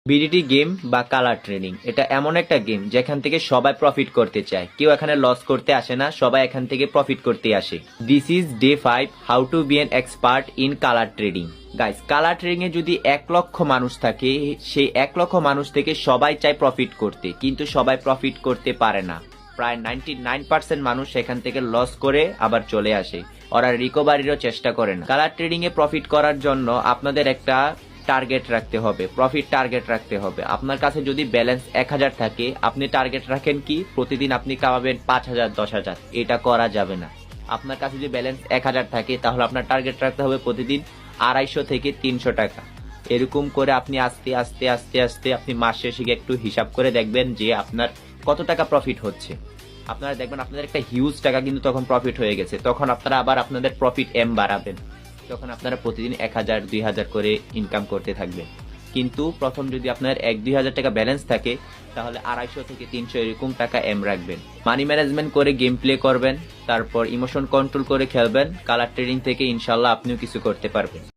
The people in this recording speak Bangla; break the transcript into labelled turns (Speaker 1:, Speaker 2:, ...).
Speaker 1: বিডিটি গেম বা কালার ট্রেডিং এটা এমন একটা গেম যেখান থেকে সবাই প্রফিট করতে চায়, কেউ এখানে লস করতে আসে না, সবাই এখান থেকে প্রফিট করতে আসে। This is day 5 how to be an expert in colour trading. Guys, colour trading এ যদি 1 লক্ষ মানুষ থাকে, সেই 1 লক্ষ মানুষ থেকে সবাই চায় প্রফিট করতে, কিন্তু সবাই প্রফিট করতে পারে না। প্রায় 99% মানুষ সেখান থেকে লস করে আবার চলে আসে, ওরা রিকভারিরও চেষ্টা করে না। কালার ট্রেডিং এ প্রফিট করার জন্য আপনাদের একটা টার্গেট রাখতে হবে, প্রফিট টার্গেট রাখতে হবে। আপনার কাছে যদি ব্যালেন্স 1000 থাকে, আপনি টার্গেট রাখেন কি প্রতিদিন আপনি কামাবেন 5000 10,000, এটা করা যাবে না। আপনার কাছে যদি ব্যালেন্স 1000 থাকে, তাহলে আপনার টার্গেট রাখতে হবে প্রতিদিন 250 থেকে 300 টাকা। এরকম করে আপনি আস্তে আস্তে আস্তে আস্তে আপনি মাস শেষে গিয়ে একটু হিসাব করে দেখবেন যে আপনার কত টাকা প্রফিট হচ্ছে। আপনারা দেখবেন আপনাদের একটা হিউজ টাকা কিন্তু তখন প্রফিট হয়ে গেছে। তখন আপনারা আবার আপনাদের প্রফিট বাড়াবেন, তখন আপনারা প্রতিদিন 1000 2000 করে ইনকাম করতে থাকবেন। কিন্তু প্রথম যদি আপনার 1-2000 টাকা ব্যালেন্স থাকে, তাহলে 250 থেকে 300 এরকম টাকা রাখবেন। মানি ম্যানেজমেন্ট করে গেম প্লে করবেন, তারপর ইমোশন কন্ট্রোল করে খেলবেন। কালার ট্রেডিং থেকে ইনশাল্লাহ আপনিও কিছু করতে পারবেন।